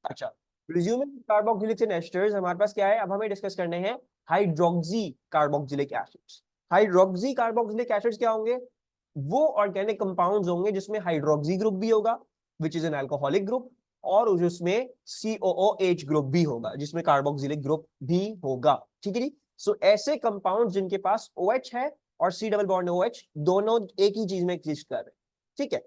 अच्छा, resuming carboxylic asters हमारे पास क्या है, अब हमें डिस्कस करने हैं hydroxy carboxylic acids. Hydroxy carboxylic acids क्या होंगे, वो ऑर्गेनिक कंपाउंड्स होंगे जिसमें हाइड्रोक्सी ग्रुप भी होगा which is an alcoholic group, और उसमें COOH ग्रुप भी होगा जिसमें कार्बोक्सिलिक ग्रुप भी होगा। ठीक है जी। सो ऐसे कंपाउंड जिनके पास OH है और C डबल बॉन्ड OH दोनों एक ही चीज में एग्जिस्ट कर रहे हैं। ठीक है।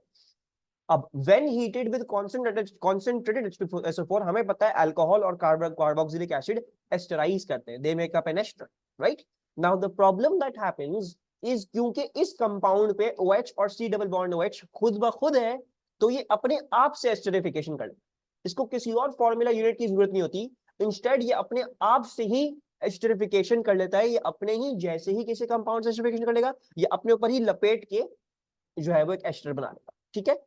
अब when heated with concentrated H2SO4, हमें पता है अल्कोहल और कार्बोक्सिलिक एसिड एस्टराइज करते हैं, they make up an ester, right. Now the problem that happens is, क्योंकि इस कंपाउंड पे OH और C डबल बॉन्ड OH खुद ब खुद है, तो ये अपने आप से एस्टरिफिकेशन कर, इसको किसी और फॉर्मूला यूनिट की जरूरत नहीं होती। इंस्टेड ये अपने आप से ही एस्टरिफिकेशन कर लेता है, ये अपने ही जैसे ही किसी कंपाउंड से एस्टरिफिकेशन कर लेगा, ये अपने ऊपर ही लपेट के जो है वो एक एस्टर बना लेगा। ठीक है।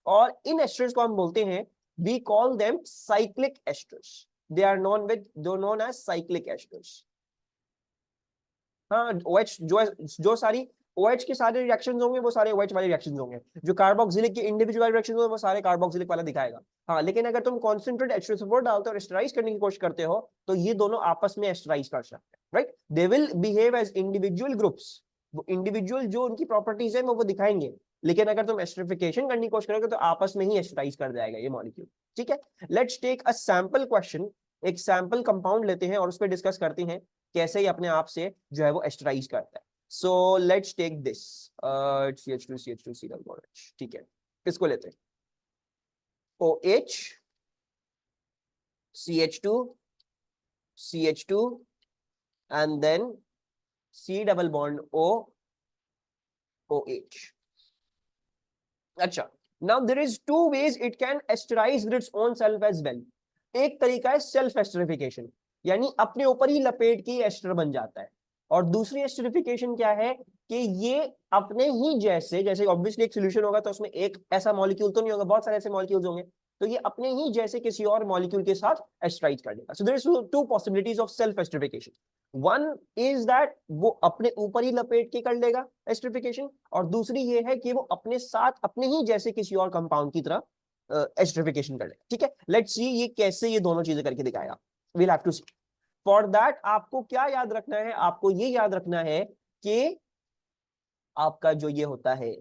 और इन एस्टर्स को हम बोलते हैं, we call them cyclic esters, they are known as cyclic esters. हाँ, OH जो सारी OH के सारे रिएक्शंस होंगे वो सारे OH वाले रिएक्शंस होंगे, जो कार्बोक्सिलिक के इंडिविजुअल रिएक्शंस होंगे वो सारे कार्बोक्सिलिक वाला दिखाएगा। हाँ, लेकिन अगर तुम कॉन्सेंट्रेट H2SO4 डालते हो और एस्टराइज करने की कोशिश करते हो तो ये दोनों आपस में एस्टराइज कर सकते हैं, right. They will behave as individual groups, वो इंडिविजुअल जो उनकी प्रॉपर्टीज है वो दिखाएंगे, लेकिन अगर तुम एस्टरिफिकेशन करने की कोशिश करोगे तो आपस में ही एस्टराइज कर जाएगा ये मॉलिक्यूल। ठीक है। Let's take a sample question, एक सैंपल कंपाउंड लेते हैं और उस पर डिस्कस करते हैं कैसे ही अपने आप से जो है वो एस्टराइज करता है। So let's take this CH2 C double bond H। ठीक है, किसको लेते हैं, OH CH2 CH2 and then C double bond OH। अच्छा, now there is two ways it can esterise with its own self as well. एक तरीका है self esterification, यानी अपने ऊपर ही लपेट के एस्टर बन जाता है, और दूसरी एस्टरिफिकेशन क्या है कि ये अपने ही जैसे, जैसे ऑब्वियसली एक सॉल्यूशन होगा तो उसमें एक ऐसा मॉलिक्यूल तो नहीं होगा, बहुत सारे ऐसे मॉलिक्यूल्स होंगे, तो ये अपने ही जैसे किसी और मॉलिक्यूल के साथ एस्टराइज कर देगा। So there is two possibilities of self esterification. One is that वो अपने ऊपर ही लपेट के कर लेगा एस्टरिफिकेशन, और दूसरी ये है कि वो अपने साथ अपने ही जैसे किसी और कंपाउंड की तरह एस्टरिफिकेशन कर लेगा। ठीक है, लेट्स सी ये कैसे ये दोनों चीजें करके दिखाएगा, we'll have to see. For that आपको क्या याद रखना है, आपको ये याद रखना है कि आपका जो ये होता है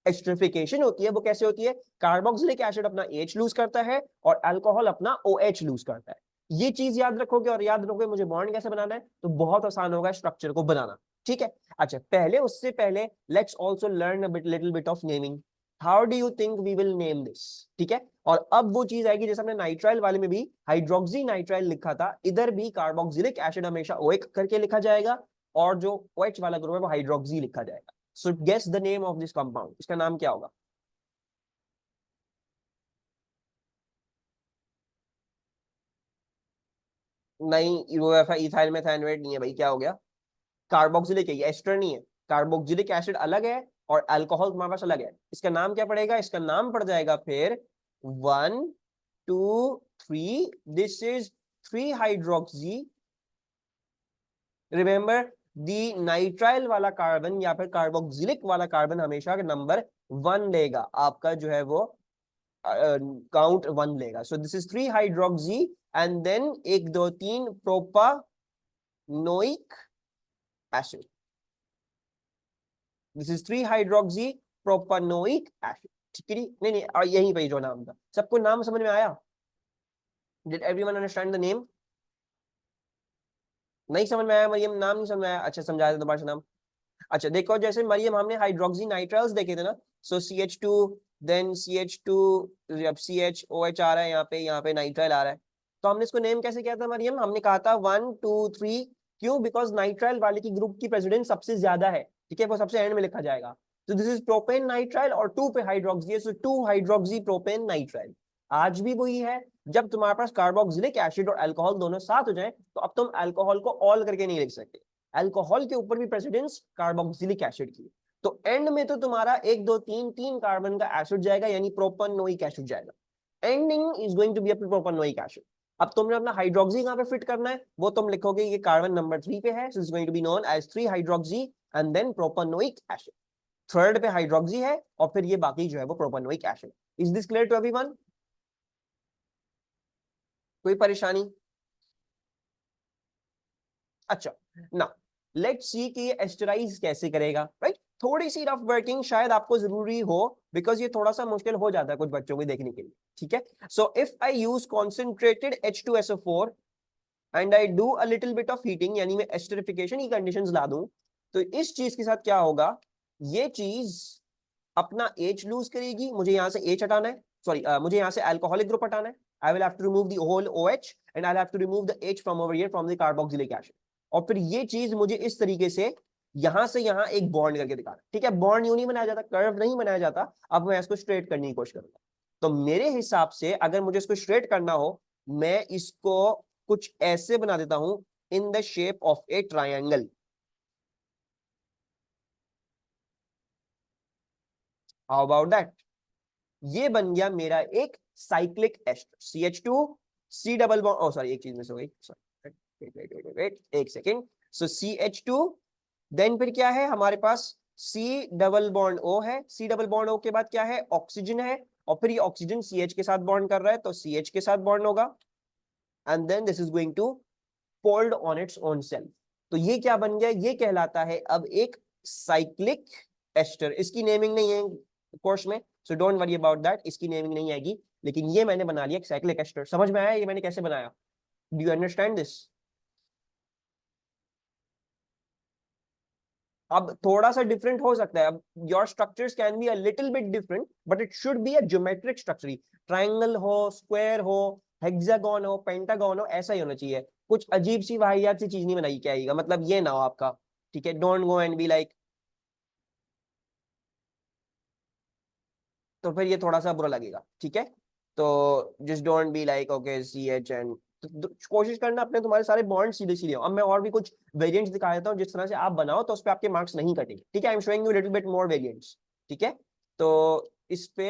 एस्टरिफिकेशन होती है वो कैसे होती है, कार्बोक्सिलिक एसिड अपना H लूज करता है और अल्कोहल अपना OH लूज करता है। ये चीज याद रखोगे और याद रखोगे मुझे बॉन्ड कैसे बनाना है, तो बहुत आसान होगा स्ट्रक्चर को बनाना। ठीक है। अच्छा, पहले उससे पहले let's also learn a little bit of naming. How do you think we will name this. ठीक है। और अब वो चीज आएगी जैसे हमने नाइट्राइल वाले में भी हाइड्रोक्सी नाइट्राइल लिखा था, इधर भी कार्बोक्सिलिक एसिड हमेशा OH करके लिखा जाएगा और जो OH वाला ग्रुप है वो हाइड्रोक्सी लिखा जाएगा। So guess the name of this compound, इसका नाम क्या होगा। नहीं, वो इथाइल मेथाइलेट नहीं है भाई, क्या हो गया, कार्बोक्सिलिक है, ये एस्टर नहीं है। कार्बोक्सिलिक एसिड अलग है और अल्कोहल तुम्हारे पास अलग है, इसका नाम क्या पड़ेगा, इसका नाम पड़ जाएगा फिर 1 2 3, this is 3 hydroxy. Remember, the nitrile वाला कार्बन या फिर कार्बोक्सिलिक वाला कार्बन हमेशा नंबर 1 लेगा, आपका जो है वो काउंट 1 लेगा। So this is 3 hydroxy and then 1 2 3 propanoic acid, this is 3 hydroxy propanoic acid. ठीक है, नहीं नहीं यही पे जो नाम था, सबको नाम समझ में आया, did everyone understand the name. नहीं समझ में आया मरियम, नाम नहीं समझ में आया, अच्छा समझा दे दोबारा से नाम। अच्छा देखो, जैसे मरियम हमने हाइड्रोक्सी नाइट्राइल्स देखे थे ना, सो CH2 देन CH2, अब CHOH आ रहा है यहाँ पे नाइट्राइल आ रहा है, तो हमने इसको नेम कैसे किया था मरियम, हमने कहा था 1 2 3। क्यों, बिकॉज नाइट्राइल वाले की ग्रुप की प्रेसिडेंस सबसे ज्यादा है, ठीक है, वो सबसे एंड में लिखा जाएगा। तो दिस इज प्रोपेन नाइट्राइल और 2 पे हाइड्रोक्सी है, सो 2 हाइड्रोक्सी प्रोपेन नाइट्राइल। आज भी वही है, जब तुम्हारे पास कार्बोक्सिलिक एसिड और अल्कोहल दोनों साथ हो जाए तो अब तुम अल्कोहल को ऑल करके नहीं लिख सकते, अल्कोहल के ऊपर भी प्रेसिडेंस कार्बोक्सिलिक एसिड की, तो एंड में तो तुम्हारा 1 2 3 कार्बन का एसिड जाएगा, यानी प्रोपेनोइक एसिड जाएगा। Ending is going to be propanoic acid. अब तुमने अपना हाइड्रोक्सी कहां पे फिट करना है, वो तुम लिखोगे ये कार्बन नंबर 3 पे है, so is going to be known as 3 hydroxy and then propanoic acid. Third पे हाइड्रोक्सी है और फिर ये बाकी जो है वो propanoic acid. Is this clear to everyone. कोई परेशानी? अच्छा, ना लेट्स सी कि ये एस्टराइज कैसे करेगा, राइट? थोड़ी सी रफ वर्किंग शायद आपको जरूरी हो, बिकॉज ये थोड़ा सा मुश्किल हो जाता है कुछ बच्चों को देखने के लिए, ठीक है? So if I use concentrated H2SO4 and I do a little bit of heating, यानी मैं एस्टरिफिकेशन की कंडीशंस ला दूं, तो इस चीज के साथ क्या होगा, ये चीज अपना H लूज करेगी, मुझे यहां से H हटाना है, सॉरी मुझे यहां से अल्कोहलिक ग्रुप हटाना है, I will have to remove the whole OH and I have to remove the H from over here from the carboxylic acid, और फिर ये चीज मुझे इस तरीके से यहां से यहां एक बॉन्ड करके दिखाना, ठीक है? बॉन्ड यूं नहीं बनाया जाता, कर्व नहीं बनाया जाता, अब मैं इसको स्ट्रेट करने की कोशिश करूंगा। तो मेरे हिसाब से अगर मुझे इसको स्ट्रेट करना हो, मैं इसको कुछ ऐसे बना देता हूं, in the shape of a triangle. How about that? ये बन गया मेरा एक cyclic ester, CH2 C double bond, oh sorry एक चीज मिस हो गई, वेट एक सेकेंड। सो CH2, देन फिर क्या है हमारे पास, C डबल बॉन्ड O है, C डबल बॉन्ड O के बाद क्या है, ऑक्सीजन है, और फिर ये ऑक्सीजन CH के साथ बॉन्ड कर रहा है, तो CH के साथ बॉन्ड होगा, and then this is going to fold on its own self. तो ये क्या बन गया, ये कहलाता है अब एक साइक्लिक एस्टर। इसकी नेमिंग नहीं है कोर्स में, so don't worry about that, इसकी नेमिंग नहीं आएगी, लेकिन ये मैंने बना लिया एक साइक्लिक एस्टर। समझ में आया ये मैंने कैसे बनाया? Do you understand this? अब थोड़ा सा डिफरेंट हो सकता है, अब your structures can be a little bit different, but it should be a geometric structure. Triangle हो, स्क्वायर हो, हेक्सागोन हो, पेंटागोन हो, ऐसा ही होना चाहिए। कुछ अजीब सी वाहियात सी चीज नहीं बनाई क्या आएगा, मतलब ये ना हो आपका, ठीक है? Don't go and be like, तो फिर ये थोड़ा सा बुरा लगेगा, ठीक है? तो just don't be like okay CH and, कोशिश करना अपने तुम्हारे सारे बॉन्ड सीधे सीधे हो। अब मैं और भी कुछ वेरिएंट्स दिखा देता हूँ, जिस तरह से आप बनाओ तो उस पर आपके मार्क्स नहीं कटेंगे, ठीक है? I am showing you little bit more variants, ठीक है? तो इस पे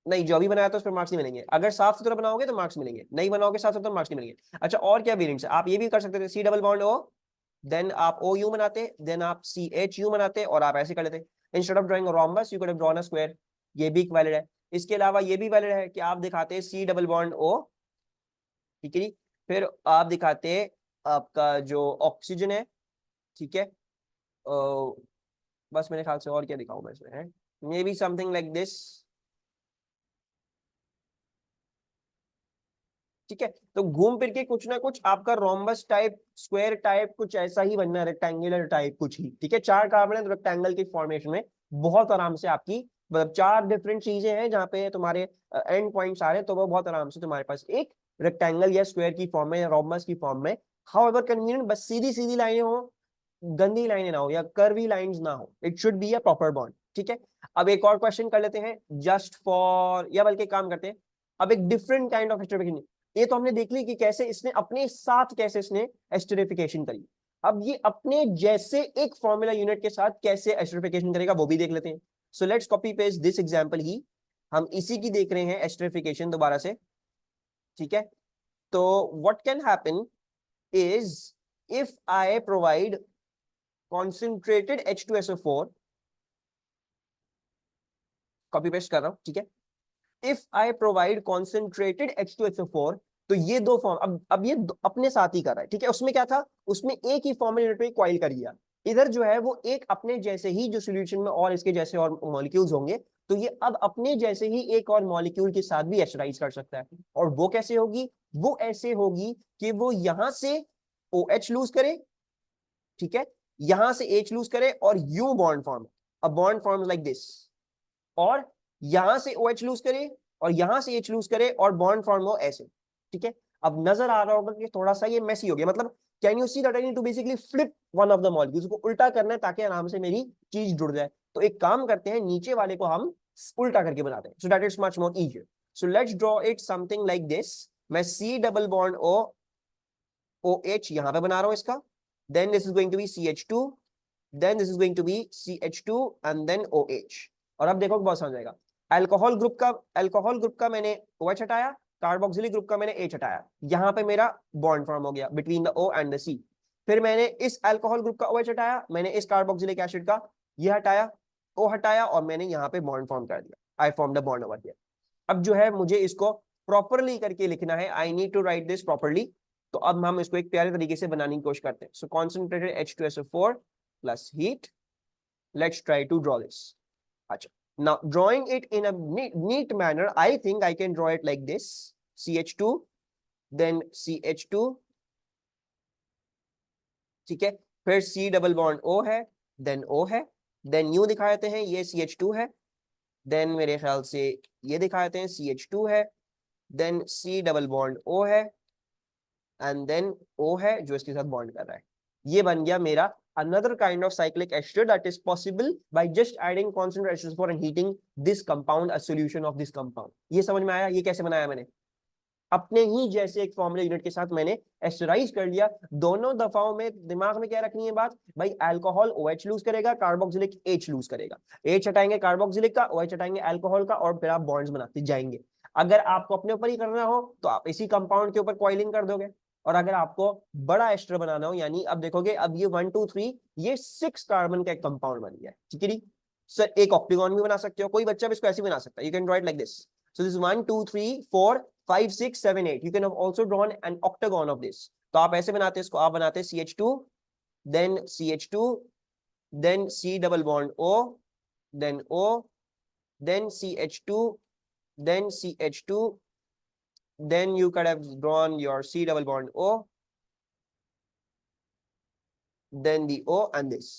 नहीं, जो अभी बनाया था उस पर मार्क्स नहीं मिलेंगे, अगर साफ सुथरा बनाओगे तो मार्क्स मिलेंगे, नहीं बनाओगे साफ सुथरा मार्क्स नहीं मिलेंगे। अच्छा, और क्या वेरिएंट्स है? आप ये भी कर सकते थे, C double bond O, then आप OU बनाते, देन आप CHU बनाते, और आप ऐसे कर लेते, instead of drawing rhombus you could have drawn a square. ये भी वैलिड है। इसके अलावा ये भी वैलिड है कि आप दिखाते C डबल बॉन्ड O, ठीक है जी, फिर आप दिखाते आपका जो ऑक्सीजन है, ठीक है? बस मेरे ख्याल से और क्या दिखाऊं मैं इसमें, है may be something like this, ठीक है? तो घूम फिर के कुछ ना कुछ आपका रोम्बस टाइप, स्क्वायर टाइप, कुछ ऐसा ही बनना है, रेक्टेंगुलर टाइप कुछ ही, ठीक है? 4 कार्बन है तो रेक्टेंगल के फॉर्मेशन में बहुत आराम से आपकी, मतलब 4 डिफरेंट चीजें हैं जहां पे तुम्हारे एंड पॉइंट्स आ रहे हैं, तो वो बहुत आराम से तुम्हारे पास एक रेक्टेंगल या स्क्वायर की फॉर्म में या रोम्बस की फॉर्म में, हाउ एवर कन्वीनियंट, बस सीधी सीधी लाइनें हो, गंदी लाइनें ना हो या कर्वी लाइंस ना हो, it should be a proper bond, ठीक है? अब एक और क्वेश्चन कर लेते हैं, जस्ट फॉर, या बल्कि काम करते हैं, अब एक डिफरेंट काइंड ऑफ एस्टरिफिकेशन। ये तो हमने देख ली कि कैसे इसने अपने साथ कैसे इसने एस्टरिफिकेशन करी, अब ये अपने जैसे एक फॉर्मूला यूनिट के साथ कैसे एस्टरिफिकेशन करेगा वो भी देख लेते हैं। So let's copy paste this example ही, हम इसी की देख रहे हैं एस्टरिफिकेशन दोबारा से, ठीक है? तो what can happen is, if I provide concentrated H2SO4, copy paste कर रहा हूं, ठीक है? If I provide concentrated H2SO4, तो ये दो फॉर्म, अब ये अपने साथ ही कर रहा है, ठीक है? उसमें क्या था, उसमें एक ही फॉर्मल यूनिट में कॉइल कर लिया, इधर जो है वो एक अपने जैसे ही जो सॉल्यूशन में और इसके जैसे और मॉलिक्यूल्स होंगे, तो ये अब अपने जैसे ही एक और मॉलिक्यूल के साथ भी एस्टराइज कर सकता है। और वो कैसे होगी? वो ऐसे होगी कि वो यहां से OH लूज करे, ठीक है? यहां से H लूज करे और you bond form, a bond form like this, और यहां से OH लूज करे और यहां से H लूज करे और बॉन्ड फॉर्म हो ऐसे, ठीक है? अब नजर आ रहा होगा कि थोड़ा सा ये मेसी हो गया, मतलब can you see that I need to basically flip one of the molecules, को उल्टा करना है ताकि आराम से मेरी चीज जुड़ जाए। तो एक काम करते हैं, नीचे वाले को हम उल्टा करके बनाते हैं, so that is much more easier. So let's draw it something like this, मैं C double bond O OH यहां पे बना रहा हूं इसका, then this is going to be CH2, then this is going to be CH2 and then OH। और अब देखो बहुत समझ आएगा, अल्कोहल ग्रुप का मैंने OH हटाया, कार्बोक्सिलिक ग्रुप का मैंने H हटाया, यहां पे मेरा बॉन्ड फॉर्म हो गया between the O and the C। फिर मैंने इस अल्कोहल ग्रुप का OH हटाया, मैंने इस कार्बोक्सिलिक एसिड का ये हटाया, O हटाया, और मैंने यहाँ पे बॉन्ड फॉर्म कर दिया, I form the bond over here. अब जो है मुझे इसको प्रॉपरली करके लिखना है, I need to write this properly. तो अब हम इसको एक प्यारे तरीके से बनाने की कोशिश करते हैं। So concentrated H2SO4 plus heat, let's try to draw this. अच्छा, now drawing it in a neat manner, I think I can draw it like this: CH2, then CH2, ठीक है, फिर C डबल बॉन्ड O है, then O है, then new दिखा देते हैं ये CH2 है, देन मेरे ख्याल से ये दिखा देते हैं CH2 है, then C double bond O है, एंड देन O है जो इसके साथ बॉन्ड कर रहा है। ये बन गया मेरा another kind of cyclic ester that is possible by just adding constant H2SO4 and heating this compound, a solution of this compound। ये समझ में आया? ये कैसे बनाया मैंने? अपने ही जैसे एक फॉर्मूला यूनिट के साथ मैंने एस्टराइज कर लिया। दोनों दफाओं में दिमाग में क्या रखनी है बात भाई, अल्कोहल OH लूज करेगा, कार्बोक्सिलिक H लूज करेगा, H हटाएंगे कार्बोक्सिलिक का, OH हटाएंगे अल्कोहल का, और फिर आप बॉन्ड्स बनाते जाएंगे। अगर आपको अपने ऊपर ही करना हो तो आप इसी कंपाउंड के ऊपर कॉइलिंग कर दोगे, और अगर आपको बड़ा एस्टर बनाना हो, यानी अब देखोगे अब ये 1 2 3 ये 6 कार्बन का एक कंपाउंड बन गया, ठीक है। सर एक ऑक्टेगॉन भी बना सकते हो, कोई बच्चा भी इसको ऐसे बना सकता है। You can draw it like this. So this 1 2 3 4 5 6 7 8, you can have also drawn an octagon of this। तो आप ऐसे बनाते हैं इसको, आप बनाते हैं CH2, then CH2, then C double bond O, then O, then CH2, then CH2, then you could have drawn your C double bond O, then the O and this।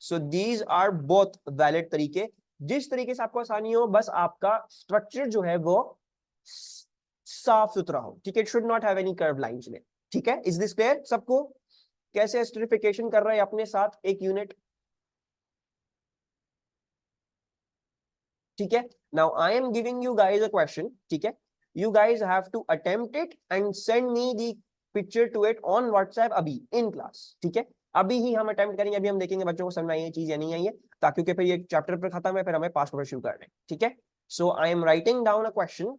So these are both valid तरीके, जिस तरीके से आपको आसानी हो, बस आपका structure जो है वो साफ सुथरा हो, ठीक है। It should not have any curve lines में, ठीक है। इज दिस क्लियर सबको? कैसे एस्टरिफिकेशन कर रहा है अपने साथ एक यूनिट, ठीक है। Now I am giving you guys a question, ठीक है। You guys have to attempt it and send me the picture to it on WhatsApp अभी इन क्लास, ठीक है। अभी ही हम अटेम्प्ट करेंगे, अभी हम देखेंगे बच्चों को समझ आई है चीज या नहीं आई है, ताकि फिर ये चैप्टर पर खत्म है, फिर हमें पास पेपर शुरू करना है, ठीक है। So I am writing down a question.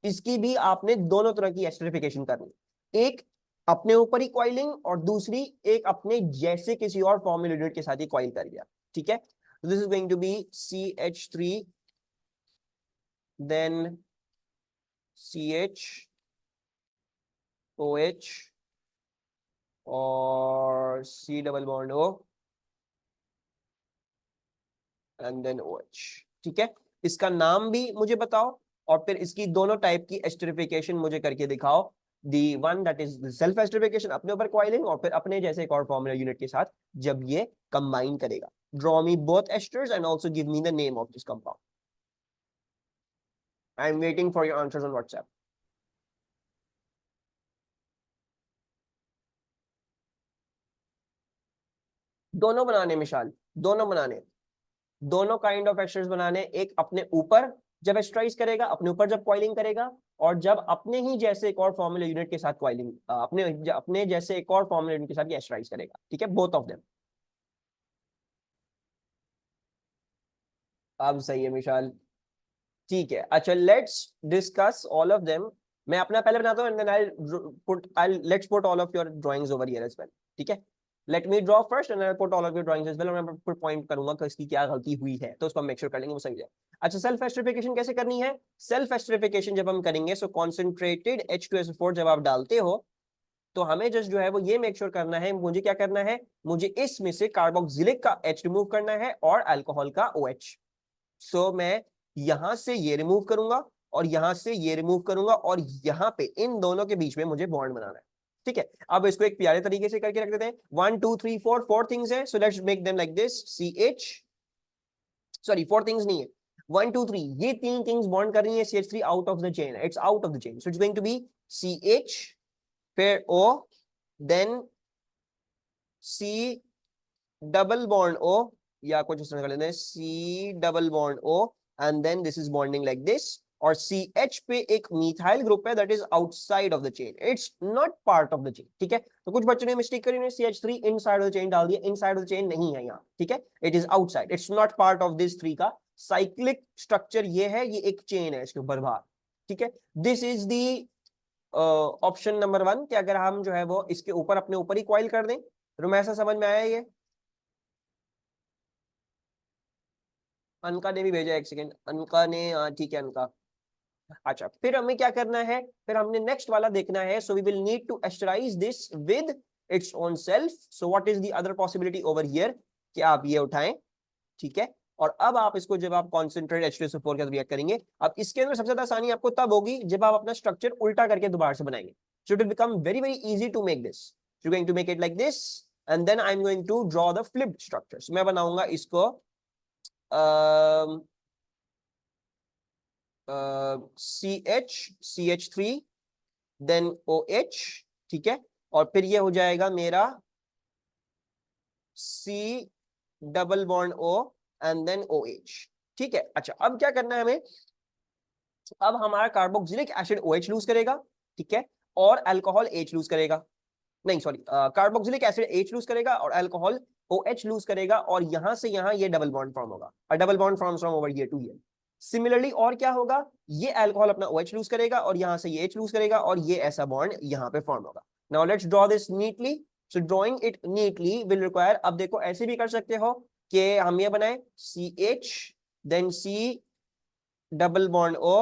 इसकी भी आपने दोनों तरह की एस्टरिफिकेशन करनी, एक अपने ऊपर ही कॉइलिंग, और दूसरी एक अपने जैसे किसी और फॉर्मूला यूनिट के साथ ही कॉइल कर लिया, ठीक है। This is going to be CH3, then CH OH और C double bond O and then OH, ठीक है। इसका नाम भी मुझे बताओ, और फिर इसकी दोनों टाइप की एस्टरिफिकेशन मुझे करके दिखाओ। The one that is self esterification, अपने ऊपर कॉइलिंग, और फिर अपने जैसे एक और फॉर्मूला यूनिट के साथ जब ये कंबाइन करेगा। Draw me both asters and also give me the name of this compound. I am waiting for your answers on WhatsApp. दोनों बनाने मिशाल, दोनों बनाने, दोनों काइंड ऑफ एस्टर्स बनाने। एक अपने ऊपर जब एस्टराइज करेगा, अपने ऊपर जब कॉइलिंग करेगा, और जब अपने ही जैसे एक और फॉर्मूला यूनिट के साथ कॉइलिंग, अपने जैसे एक और फॉर्मूला यूनिट के साथ एस्टराइज करेगा, ठीक है। Both of them. अब सही है मिशाल, ठीक है। अच्छा, let's discuss all of them. मैं अपना पहले बनाता हूं, and then I let's put all of your drawings over here as well, ठीक है। Let me draw first and I put all of your drawings as well, और मैं फिर पॉइंट करूंगा कि इसकी क्या गलती हुई है, तो उसको हम मेक श्योर कर लेंगे वो सही है। अच्छा, सेल्फ एस्टरिफिकेशन कैसे करनी है? सेल्फ एस्टरिफिकेशन जब हम करेंगे, सो कॉन्सेंट्रेटेड H2SO4 जब आप डालते हो, तो हमें जस्ट जो है वो ये मेक श्योर करना है, मुझे क्या करना है, मुझे इसमें से कार्बोक्सिलिक का H रिमूव करना है और अल्कोहल का OH। सो मैं यहां से ये रिमूव करूंगा, और यहां से ये रिमूव करूंगा, और यहां पे इन दोनों के बीच में मुझे बॉन्ड बनाना है, ठीक है। अब इसको एक प्यारे तरीके से करके रख देते हैं। 1 2 3 4 4 थिंग्स है, so let's make them like this. CH, sorry 4 things नहीं है, 1 2 3, ये तीन थिंग्स बॉन्ड कर रही है CH3 out of the chain, it's out of the chain, so it's going to be CH, फिर O, then C double bond O, या कुछ इस तरह कर लेते हैं, C double bond O, and then this is bonding like this. और CH पे एक मिथाइल ग्रुप है that is outside of the chain, it's not part of the chain, ठीक है। तो कुछ बच्चों ने मिस्टेक करी, CH3 inside of the chain डाल दिया, इनसाइड ऑफ द चेन नहीं है यहाँ, ठीक है। It is outside, it's not part of this three का साइक्लिक स्ट्रक्चर। ये है, ये एक चेन है इसके ऊपर बाहर, ठीक है। This is the option number 1 कि अगर हम जो है वो इसके ऊपर अपने ऊपर ही कॉइल कर दें। रुमैसा समझ में आया ये? अनका ने भी भेजा, एक सेकेंड, अनका ने, ठीक है अनका, अच्छा, फिर हमें क्या करना है, फिर हमने नेक्स्ट वाला देखना है. So we will need to esterise this with its own self. So what is the other possibility over here, कि आप ये उठाएं, ठीक है, और अब आप इसको जब आप कॉन्सेंट्रेट H2SO4 के साथ रिएक्ट करेंगे, अब इसके अंदर सबसे ज्यादा आसानी आपको तब होगी जब आप अपना स्ट्रक्चर उल्टा करके दोबारा से बनाएंगे. So it will become very very easy to make this. You going to make it like this and then I am going to draw the flipped structures. मैं बनाऊंगा इसको CH3 देन OH, ठीक है, और फिर ये हो जाएगा मेरा C double bond O and then OH. ठीक है. अच्छा, अब क्या करना है हमें, अब हमारा कार्बोक्सिलिक एसिड OH लूज करेगा, ठीक है, और अल्कोहल H लूज करेगा. नहीं sorry, carboxylic acid H lose करेगा और अल्कोहल OH लूज करेगा, और यहां से यहां ये डबल बॉन्ड फॉर्म होगा. A double bond forms from over here to here. Similarly और क्या होगा, ये अल्कोहल अपना OH लूज करेगा और यहां से ये H लूज करेगा, और ये ऐसा बॉन्ड यहां पे फॉर्म होगा. Now let's draw this neatly. So drawing it neatly will require, अब देखो ऐसे भी कर सकते हो कि हम ये बनाए CH then C double bond O,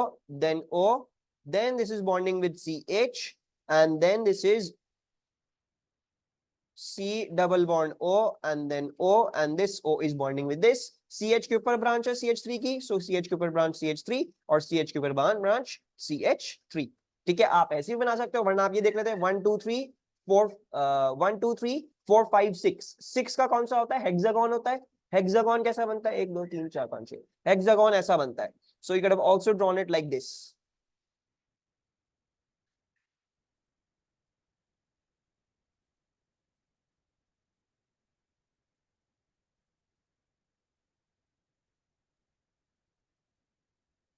then this is bonding with CH, and then this is C double bond O, and then O, and this O is bonding with this. CH के ऊपर branch है CH3 की, so CH के ऊपर branch CH3 और CH के ऊपर branch CH3. ठीक है, आप ऐसे भी बना सकते हो, वरना आप ये देख लेते हैं 1 2 3 4 1 2 3 4 5 6. 6 का कौन सा होता है, हेक्सागोन होता है. हेक्सागोन कैसा बनता है, 1 2 3 4 5 6, हेक्सागोन ऐसा बनता है. So you could have also drawn it like this.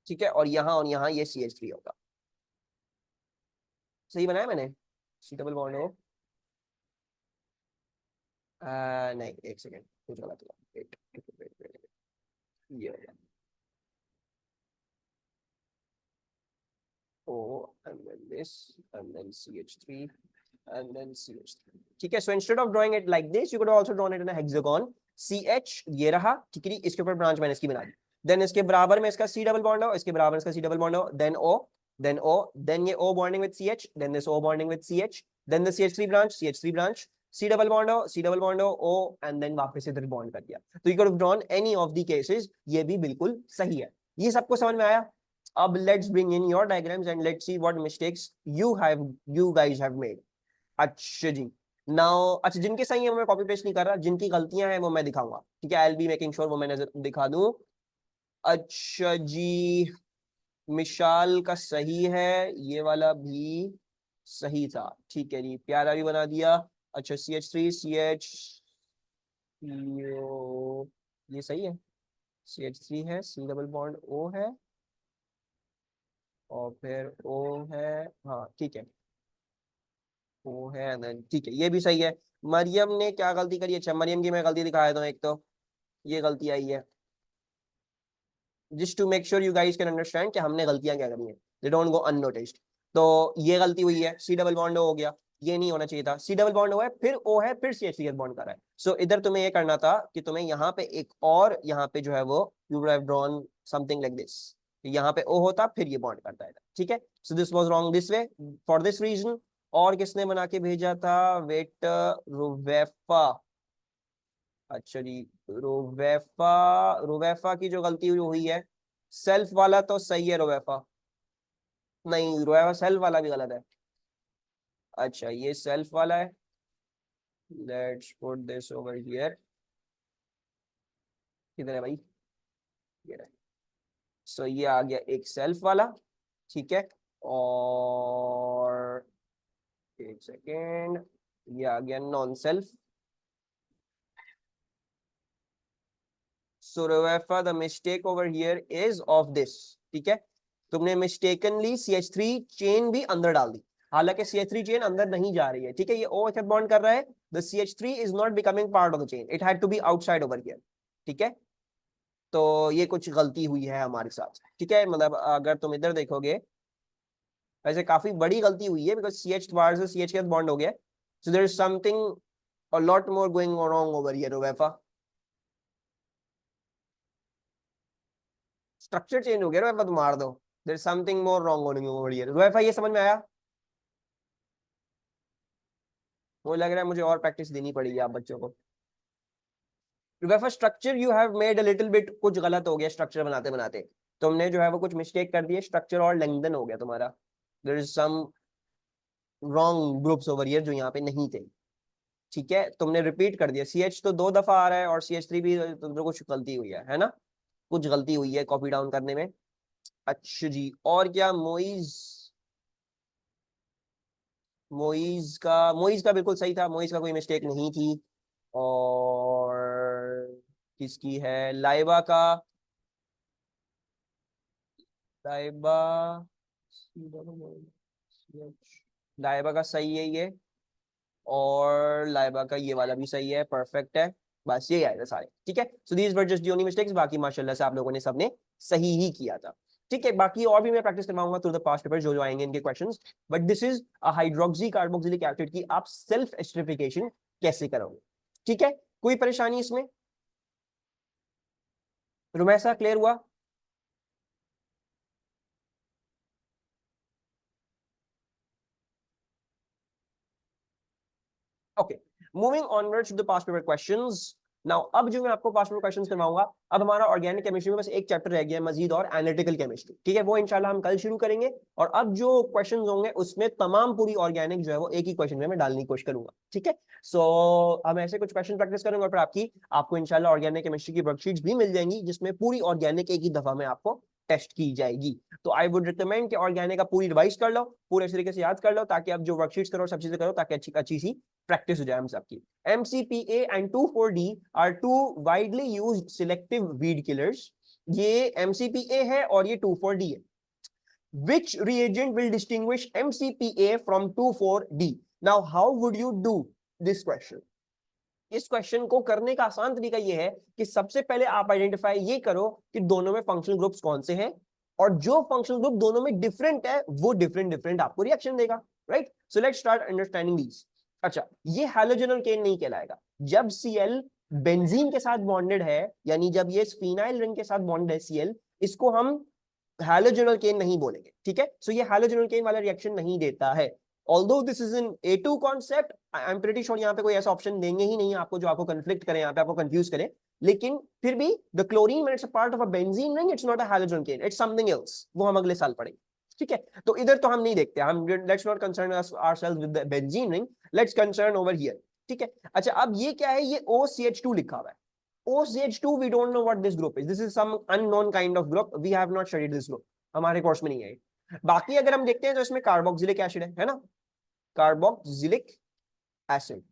ठीक है, और यहाँ ये CH3 होगा. सही बनाया मैंने, C डबल बॉन्ड हो. नहीं एक सेकेंड, कुछ गलत हुआ. वेट, ये हो गया O and then this and then CH3 and then CH3. ठीक है, so instead of drawing it like this, you could have also drawn it in a hexagon. CH ये रहा, ठीक है, इसके ऊपर ब्रांच मैंने इसकी बना दी. देन इसके बराबर में इसका C डबल बॉन्ड हो, इसके बराबर इसका C डबल बॉन्ड हो, देन O, देन ये O bonding with CH, then this O bonding with CH, then the CH3 branch C double bond हो O, एंड देन वापस इधर बॉन्ड कर दिया. तो you could have drawn any of the cases, ये भी बिल्कुल सही है. ये सबको समझ में आया. अब let's bring in your diagrams and let's see what mistakes you guys have made. अच्छा जी, नाउ अच्छा, जिनके सही है वो मैं कॉपी पेस्ट नहीं कर रहा, जिनकी गलतियां हैं वो मैं दिखाऊंगा. ठीक है, I will be making sure वो मैं नजर दिखा दूं. अच्छा जी, मिशाल का सही है, ये वाला भी सही था. ठीक है जी, प्यारा भी बना दिया. अच्छा CH3 CH, ये सही है. CH3 है, C डबल बॉन्ड O है, और फिर O है. हाँ ठीक है, O है, ठीक है, ये भी सही है. मरियम ने क्या गलती करी, अच्छा मरियम की मैं गलती दिखा देता हूँ. एक तो ये गलती आई है, just to make sure you guys can understand कि हमने गलतियां क्या करी हैं, दे डोंट गो अननोटिस्ड. तो ये गलती हुई है, C डबल बॉन्ड हो गया, ये नहीं होना चाहिए था. C डबल बॉन्ड हुआ है, फिर O है, फिर CH3 बॉन्ड कर रहा है. सो इधर तुम्हें ये करना था कि तुम्हें यहाँ पे एक और, यहाँ पे जो है वो you would have drawn something like this. यहाँ पे O होता, फिर ये बॉन्ड करता है. ठीक है, so this was wrong this way for this reason. और किसने बना के भेजा था, वेट, रुवेफा. अच्छा जी, रोवेफा, रोवेफा की जो गलती हुई है, सेल्फ वाला तो सही है रोवेफा. नहीं, रोवेफा सेल्फ वाला भी गलत है. अच्छा, ये सेल्फ वाला है. Let's put this over here. किधर है भाई, ये रहा. सो ये आ गया एक सेल्फ वाला. ठीक है, और एक सेकेंड, ये आ गया non self. So Ravefa, the mistake over here is of this. ठीक है, तुमने mistakenly CH3 चेन भी अंदर डाल दी, हालांकि CH3 चेन अंदर नहीं जा रही है. ठीक है, ये OH बॉन्ड कर रहा है, the CH3 is not becoming part of the chain, it had to be outside over here. ठीक है, तो ये कुछ गलती हुई है हमारे साथ. ठीक है, मतलब अगर तुम इधर देखोगे, वैसे काफी बड़ी गलती हुई है, बिकॉज CH बार से CH के साथ बॉन्ड हो गया. so there is something a lot more going wrong over here, Ravefa. Structure change हो गया, Ravefa, तुम मार दो. There is something more wrong going over here. Ruefa ये समझ में आया? मुझे लग रहा है मुझे और प्रैक्टिस देनी पड़ेगी आप बच्चों को। Ruefa structure you have made a little bit, कुछ गलत हो गया स्ट्रक्चर बनाते बनाते, तुमने जो है वो कुछ मिस्टेक कर दिए, स्ट्रक्चर और लेंथन हो गया तुम्हारा। There is some wrong groups over here जो यहाँ पे नहीं थे। ठीक है, तुमने रिपीट कर दिया। सी एच तो 2 दफा आ रहा है और सी एच थ्री भी तुमने कुछ गलती हुई है ना? कुछ गलती हुई है कॉपी डाउन करने में। अच्छा जी, और क्या? मोइज, मोइज का बिल्कुल सही था, मोइज का कोई मिस्टेक नहीं थी। और किसकी है? लाइबा का, लाइबा, लाइबा का सही है ये, और लाइबा का ये वाला भी सही है, परफेक्ट है। बस ये आएगा सारे। ठीक है, so these were just the only mistakes, बाकी माशाल्लाह से आप लोगों ने सबने सही ही किया था। ठीक है, बाकी और भी मैं प्रैक्टिस करवाऊंगा थ्रू द पास्ट पेपर जो जो आएंगे इनके questions. But this is a hydroxy carboxylic acid की आप सेल्फ एस्टरिफिकेशन कैसे करोगे। ठीक है, कोई परेशानी इसमें? रुमैसा क्लियर हुआ? Okay, moving onwards to the past paper questions. Now अब जो मैं आपको पास्ट पेपर क्वेश्चंस करवाऊंगा, अब हमारा ऑर्गेनिक केमिस्ट्री में बस एक चैप्टर रह गया है मजीद, और एनालिटिकल केमिस्ट्री। ठीक है, वो इंशाल्लाह हम कल शुरू करेंगे। और अब जो क्वेश्चंस होंगे उसमें तमाम पूरी ऑर्गेनिक जो है वो एक ही क्वेश्चन में मैं डालने की कोशिश करूंगा। ठीक है, सो हम ऐसे कुछ क्वेश्चन प्रैक्टिस करेंगे और फिर आपको इंशाल्लाह ऑर्गेनिक केमिस्ट्री की वर्कशीट्स भी मिल जाएंगी जिसमें पूरी ऑर्गेनिक एक ही दफा में आपको टेस्ट की जाएगी। तो आई वुड रिकमेंड कि ऑर्गेनिक का पूरी रिवाइज कर लो, पूरे तरीके से याद कर लो, ताकि आप जो वर्कशीट्स करो सब चीजें करो, ताकि अच्छी अच्छी सी प्रैक्टिस हो जाए हम सबकी। MCPA and 2,4-D are two widely used selective weed killers. ये MCPA है और ये 2,4-D है। Which reagent will distinguish MCPA from 2,4-D? Now, how would you do this question? इस क्वेश्चन को करने का आसान तरीका यह है कि सबसे पहले आप आइडेंटिफाई ये करो कि दोनों में फंक्शनल ग्रुप्स कौन से हैं, और जो फंक्शनल ग्रुप दोनों में डिफरेंट है वो डिफरेंट डिफरेंट आपको रिएक्शन देगा। Right, so let's start understanding these. अच्छा, ये हैलोजन अल्केन नहीं कहलाएगा। जब Cl बेंजीन के साथ बॉन्डेड है, यानी जब ये फिनाइल रिंग के साथ बॉन्डेड है Cl, इसको हम हैलोजन अल्केन नहीं बोलेंगे। ठीक है, सो ये हैलोजन अल्केन वाला रिएक्शन नहीं देता है। Although this is in A2 concept, I am pretty sure यहाँ पे कोई ऐसा ऑप्शन देंगे ही नहीं आपको जो आपको कंफ्लिक्ट करे, यहाँ पे आपको कंफ्यूज करे। लेकिन फिर भी the chlorine when it's a part of a benzene ring, it's not a halogen alkane, it's something else, वो हम अगले साल पढ़ेंगे। ठीक है, तो इधर तो हम नहीं देखते, हम let's not concern ourselves with the benzene ring, let's concern over here. ठीक है, अच्छा अब ये क्या है? ये OCH2 लिखा हुआ है। OCH2 we don't know what this group is, this is some unknown kind of group, we have not studied this group, हमारे कोर्स में नहीं है। बाकी अगर हम देखते हैं तो इसमें कार्बोक्सिलिक एसिड है ना, कार्बोक्सिलिक एसिड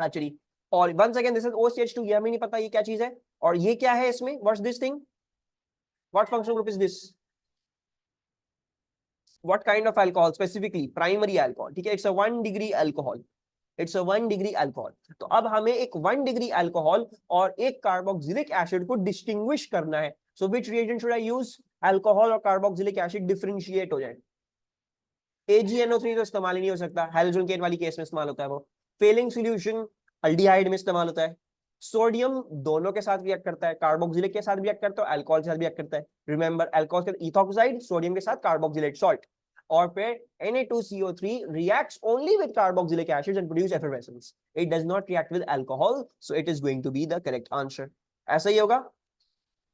एक्चुअली। और once again this is OCH2, ये हमें नहीं पता ये क्या चीज है। और ये क्या है इसमें? What's this thing? What functional group is this? What kind of alcohol specifically? Primary alcohol. ठीक है, it's a 1 degree alcohol, it's a 1 degree alcohol. तो अब हमें एक 1 डिग्री अल्कोहल और एक कार्बोक्सिलिक एसिड को डिस्टिंग्विश करना है। So which reagent should I use? Alcohol और कार्बोक्सिलिक एसिड डिफरेंशिएट हो जाए। AgNO3 तो इस्तेमाल ही नहीं हो सकता, हैलोजन केन वाली केस में इस्तेमाल होता है वो। फेलिंग सॉल्यूशन अल्डिहाइड में इस्तेमाल होता है। सोडियम दोनों के साथ रिएक्ट करता है, कार्बोक्सिलिक के साथ भी रिएक्ट करता है, अल्कोहल के साथ भी रिएक्ट करता है। रिमेंबर, अल्कोहल के इथोक्साइड, सोडियम के साथ कार्बोक्सिलेट सॉल्ट। और फिर Na2CO3 reacts only with carboxylic acids and produce effervescence. It does not react with alcohol, so it is going to be the correct answer. ऐसा ही होगा?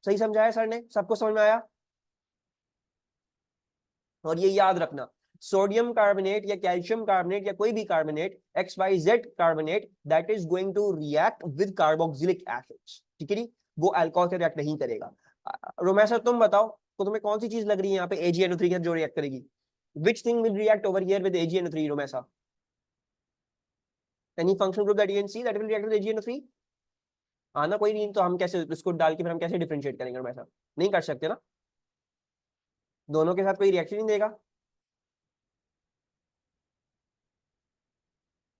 सही समझाया सर ने? सबको समझ में आया? और ये याद रखना, सोडियम कार्बोनेट या कैल्शियम कार्बोनेट या कोई भी carbonate, XYZ carbonate, that is going to react with carboxylic acids. ठीक है जी, वो अल्कोहल से रिएक्ट नहीं करेगा। रोमेसा तुम बताओ, तो तुम्हें कौन सी चीज लग रही है यहाँ पे AgNO3 के साथ जो रिएक्ट करेगी? Which thing will react over here with AgNO3, Romesa? Any functional group that you can see that will react with AgNO3? हाँ ना, कोई नहीं तो हम कैसे इसको डाल के फिर हम कैसे डिफरेंशिएट करेंगे? रोमेसा नहीं कर सकते ना, दोनों के साथ कोई रिएक्शन नहीं देगा।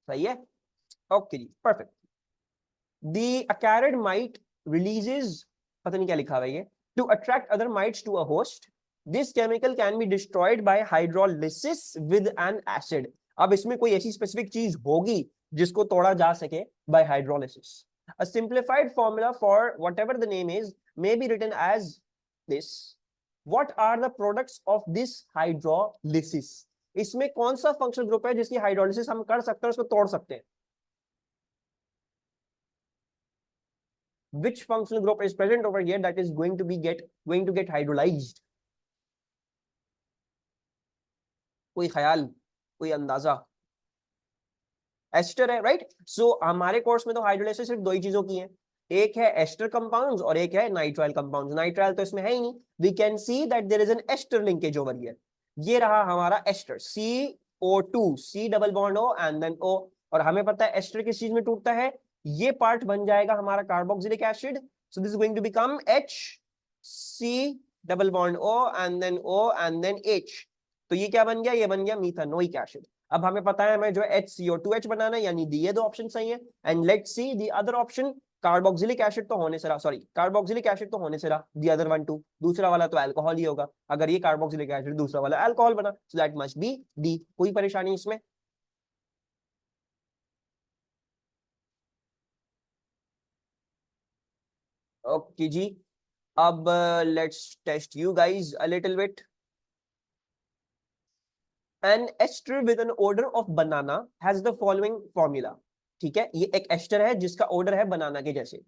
सही है, ओके जी, perfect. The acarid mite releases, पता नहीं क्या लिखा हुआ है ये, to attract other mites to a host. This chemical can be destroyed by hydrolysis with an acid. अब इसमें कोई ऐसी स्पेसिफिक चीज होगी जिसको तोड़ा जा सके by hydrolysis. A simplified formula for whatever the name is may be written as this. What are the products of this hydrolysis, इसमें कौन सा फंक्शनल ग्रुप है जिसकी हाइड्रोलिसिस हम कर सकते हैं, उसको तोड़ सकते हैं? Which functional group is present over here that is going to get hydrolyzed? कोई ख्याल, कोई अंदाजा? एस्टर है, राइट? सो हमारे कोर्स में तो हाइड्रोलाइसिस सिर्फ दो ही चीजों की है, एक है एस्टर कंपाउंड्स और एक है नाइट्राइल कंपाउंड्स। नाइट्राइल तो इसमें है ही नहीं। We can see that there is an ester linkage over here. ये रहा हमारा ester, CO2, C double bond O and then O। और हमें पता है एस्टर किस चीज में टूटता है, ये पार्ट बन जाएगा हमारा carboxylic acid. So this is going to become HC double bond O and then O and then H। तो ये क्या बन गया, ये बन गया मीथानोइक एसिड। अब हमें पता है हमें जो HCO2H बनाना है, यानी ये दो ऑप्शन सही है। And let's see the other option, carboxylic acid तो होने से रहा, सॉरी कार्बोक्सिलिक एसिड तो होने से रहा, द अदर वन टू, दूसरा वाला तो अल्कोहल ही होगा। अगर ये कार्बोक्सिलिक एसिड, दूसरा वाला अल्कोहल बना, so that must be D. कोई परेशानी इसमें? ओके जी। अब let's test you guys a little bit. An ester with an odor of banana has the following formula। ठीक है, ये एक एस्टर है जिसका ऑर्डर है बनाना के जैसे।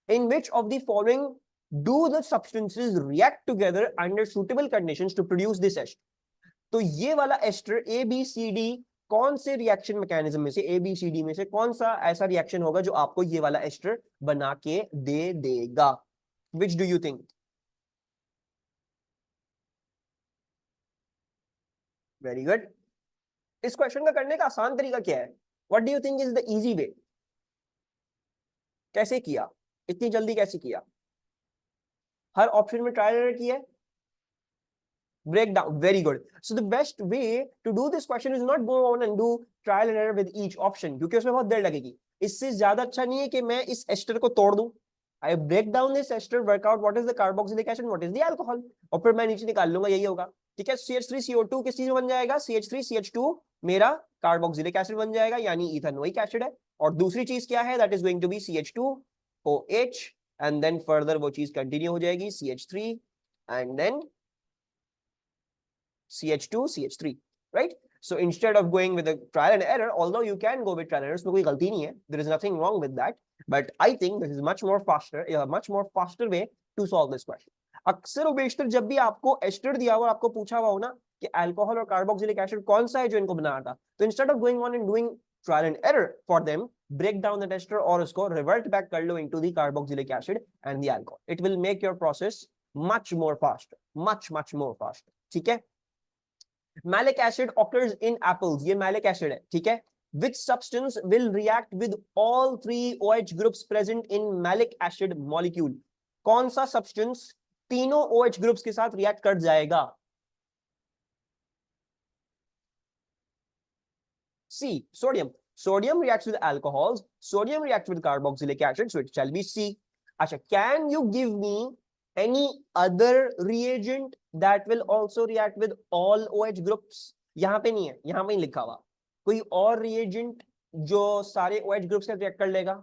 In which of the following do the substances react together under suitable conditions to produce this ester? तो ये वाला ester A B C D, कौन से रिएक्शन मैकेनिज्म में से, ए बी सी डी में से कौन सा ऐसा रिएक्शन होगा जो आपको ये वाला एस्टर बना के दे देगा? Which do you think? Very good. इस क्वेश्चन का करने का आसान तरीका क्या है? What do you think is the easy way? कैसे किया, इतनी जल्दी कैसे किया? हर ऑप्शन में ट्रायल एरर किया है, break down, very good. So the best way to do this question is not go on and do trial and error with each option, क्योंकि उसमें बहुत देर लगेगी। इससे ज्यादा अच्छा नहीं है कि मैं इस एस्टर को तोड़ दूं। I break down this ester, work out what is the carboxylic acid, what is the alcohol, और फिर मैं नीचे निकाल लूंगा, यही होगा। ठीक है, CH3CO2 किस चीज में बन जाएगा? CH3CH2 मेरा कार्बोक्सिलिक एसिड बन जाएगा, यानी इथेनोइक एसिड है। और दूसरी चीज क्या है? That is going to be CH2OH, and then further वो चीज कंटिन्यू हो जाएगी, CH3 and then CH2, CH3, right? So instead of going with a trial and error, although you can go with trial and error, उसमें कोई गलती नहीं है, there is nothing wrong with that, but I think this is much more faster way to solve this question. अक्सर बेशतर जब भी आपको ester दिया हुआ, आपको पूछा हुआ हो ना कि अल्कोहल और कार्बोक्सिलिक एसिड कौन सा है जो इनको बना था, तो instead of going on and doing trial and error for them, break down the ester और उसको revert back कर लो into the carboxylic acid and the alcohol. It will make your process much more faster, much more faster. ठीक है? Malic acid occurs in apples, ये malic acid है, ठीक है? Which substance will react with all three OH groups present in malic acid molecule? कौन सा substance तीनों OH groups के साथ react कर जाएगा? C, sodium. Sodium reacts with alcohols, sodium reacts with carboxylic acid, so it shall be C. अच्छा, can you give me any other reagent that will also react with all OH groups? यहां पे नहीं है, यहां पे नहीं लिखा हुआ। कोई और reagent जो सारे OH groups से react कर लेगा?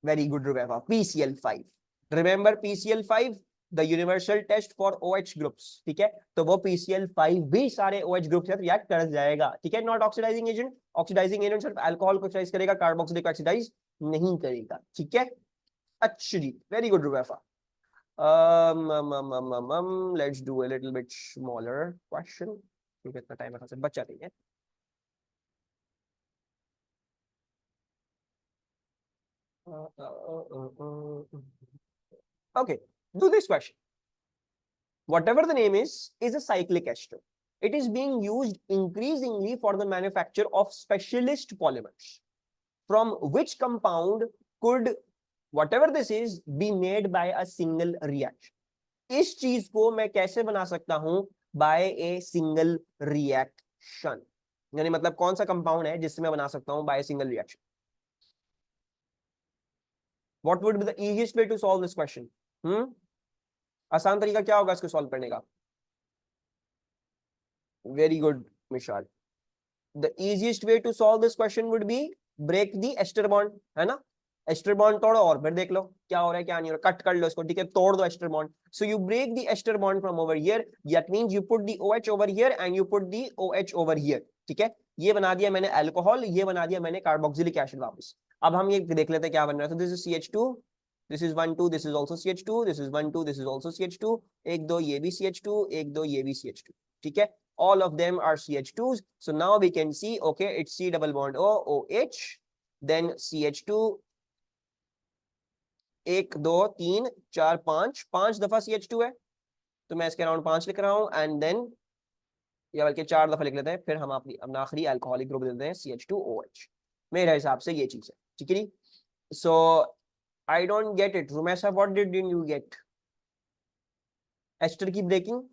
Very good, Rubefa. PCl5. Remember PCl5, the universal test for OH groups. ठीक है, तो वो PCl5 भी सारे OH ग्रुप से रिएक्ट कर जाएगा। ठीक है, not oxidising agent. Oxidising agent सिर्फ अल्कोहल को ऑक्सीडाइज करेगा, कार्बोक्सिलिक ऑक्सीडाइज नहीं करेगा। ठीक है, अच्छा जी, very good Rubaifa. Let's do a little bit smaller question, क्योंकि इतना टाइम है, बच्चा नहीं है। Okay, do this question. Whatever the name is a cyclic ester. It is being used increasingly for the manufacture of specialist polymers. From which compound could whatever this is be made by a single reaction? इस चीज को मैं कैसे बना सकता हूं? By a single reaction, यानी मतलब कौन सा कंपाउंड है जिससे मैं बना सकता हूं by a single reaction? What would be the easiest way to solve this question? आसान तरीका क्या होगा इसको सॉल्व करने का? Very good Mishal, the easiest way to solve this question would be break the ester bond, है ना? एस्टर बॉन्ड तोड़ो और फिर देख लो क्या हो रहा है क्या नहीं हो रहा, कट कर लो इसको, ठीक है, तोड़ दो ester bond. So you break the ester bond from over here, that means you put the OH over here and you put the OH over here. ठीक है, ये बना दिया मैंने अल्कोहल, ये बना दिया मैंने कार्बोक्सिलिक एसिड वापस. अब हम ये देख लेते हैं क्या बन रहा है. तो this is CH2, this is 1 2, this is also CH2, this is 1 2, this is also CH2, एक दो ये भी CH2, एक दो ये भी CH2. ठीक है, all of them are CH2s. So now we can see, okay, it's C double bond O, OH, then CH2, एक दो तीन चार पांच, पांच दफा CH2 है, तो मैं इसके अराउंड 5 लिख रहा हूं. एंड देन या बल्कि 4 दफा लिख लेते हैं, फिर हम अपना आखिरी अल्कोहलिक ग्रुप देते हैं CH2OH. मेरे हिसाब से ये चीज है. ठीक है. So I don't get it Rumesa, what did you get? Ester की ब्रेकिंग,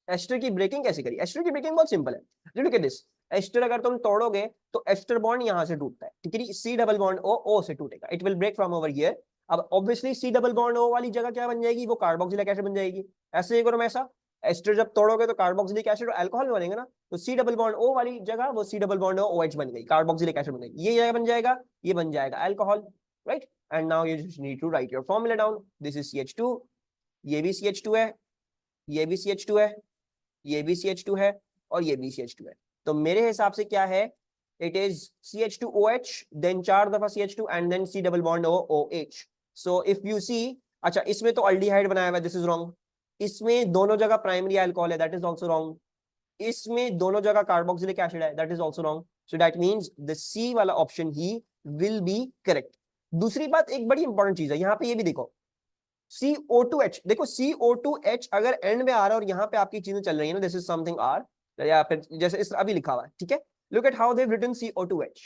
एस्टर की ब्रेकिंग कैसे करी? एस्टर की ब्रेकिंग बहुत सिंपल है. लुक एट दिस, एस्टर अगर तुम तोड़ोगे तो एस्टर बॉन्ड यहां से टूटता है. ठीक है, C डबल बॉन्ड O से टूटेगा, it will break from over here. अब obviously C double bond O वाली जगह क्या बन जाएगी? वो कार्बोक्सिलिक एसिड बन जाएगी. ऐसे ही करो ऐसा, एस्टर जब तोड़ोगे तो कार्बोक्सिलिक एसिड और अल्कोहल बनेगा ना, तो C डबल बॉन्ड O वाली जगह वो C डबल बॉन्ड OH बन गई, कार्बोक्सिलिक एसिड बन गई. ये जगह बन जाएगा, ये बन जाएगा alcohol, right. And now you just need to write your formula down. This is CH2, ये भी CH2 है, ये भी CH2 है, ये भी CH2 है और ये भी CH2 है. तो मेरे हिसाब से क्या है, इट इज CH2OH, देन 4 दफा CH2 and then C double bond OH. So if you see, अच्छा इसमें तो अल्डिहाइड बनाया हुआ है, दिस इज रॉन्ग. इसमें दोनों जगह प्राइमरी अल्कोहल है, दैट इज आल्सो रॉन्ग. इसमें दोनों जगह कार्बोक्सिलिक एसिड है, that is also wrong. So that means the C वाला option he will be correct. दूसरी बात, एक बड़ी इंपॉर्टेंट चीज है यहाँ पे, ये भी देखो CO2H, देखो CO2H अगर एंड में आ रहा है और यहाँ पे आपकी चीजें चल रही है ना, दिस इज समथिंग R, या फिर जैसे इस अभी लिखा हुआ है. ठीक है, look at how they written CO2H,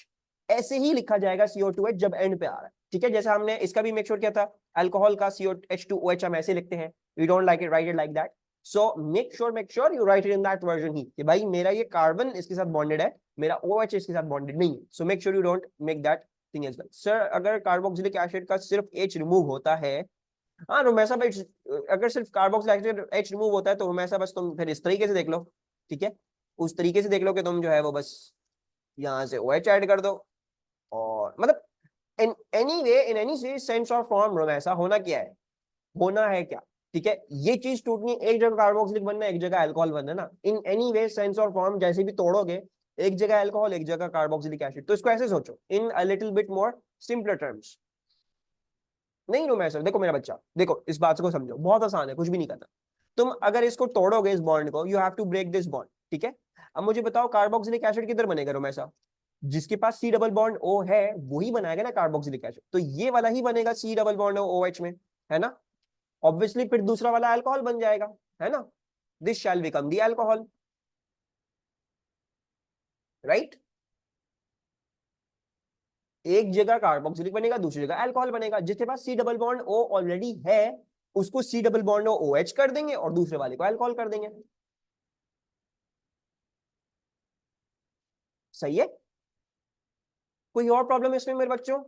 ऐसे ही लिखा जाएगा CO2H जब एंड पे आ रहा है. ठीक है, जैसे हमने इसका भी मेक श्योर किया था, अल्कोहल का COH2OH हम ऐसे लिखते हैं, we don't like it, write it like that. So make sure you write it in that version ही, कि भाई मेरा ये कार्बन इसके साथ बॉन्डेड है, मेरा OH इसके साथ बॉन्डेड नहीं है. So make sure you don't make that thing as well. Sir अगर कार्बोक्सिलिक एसिड का सिर्फ H रिमूव होता है, हाँ रोमैसा भाई, अगर सिर्फ कार्बोक्सिलिक H रिमूव होता है तो रोमैसा बस तुम फिर इस तरीके से देख लो. ठीक है, उस तरीके से देख लो कि तुम जो है वो बस यहाँ से OH ऐड कर दो, और मतलब in any way, in any sense और फॉर्म रोमैसा होना क्या है, होना है क्या? ठीक है, ये चीज टूटनी, एक जगह कार्बोक्सिलिक बनना है, एक जगह अल्कोहल बनना है ना. इन एनी वे सेंस और फॉर्म जैसे भी तोड़ोगे, एक जगह अल्कोहल एक जगह कार्बोक्सिलिक एसिड, तो इसको ऐसे सोचो in a little bit more simpler terms. नहीं लो मैं सर, देखो मेरा बच्चा, देखो इस बात को समझो, बहुत आसान है, कुछ भी नहीं करना. तुम अगर इसको तोड़ोगे इस बॉन्ड को, you have to break this bond. ठीक है, अब मुझे बताओ कार्बोक्सिलिक एसिड किधर बनेगा रोमैसा? जिसके पास C डबल बॉन्ड O है वही बनाएगा ना कार्बोक्सिलिक एसिड, तो ये वाला ही बनेगा C डबल बॉन्ड OH में, है ना. ऑब्वियसली फिर दूसरा वाला अल्कोहल बन जाएगा, है ना. This shell become the alcohol, right. एक जगह कार्बोक्सिलिक बनेगा, दूसरी जगह अल्कोहल बनेगा. जिसके पास C double bond O already है उसको C डबल बॉन्ड OH कर देंगे और दूसरे वाले को अल्कोहल कर देंगे. सही है. कोई और प्रॉब्लम इसमें मेरे बच्चों?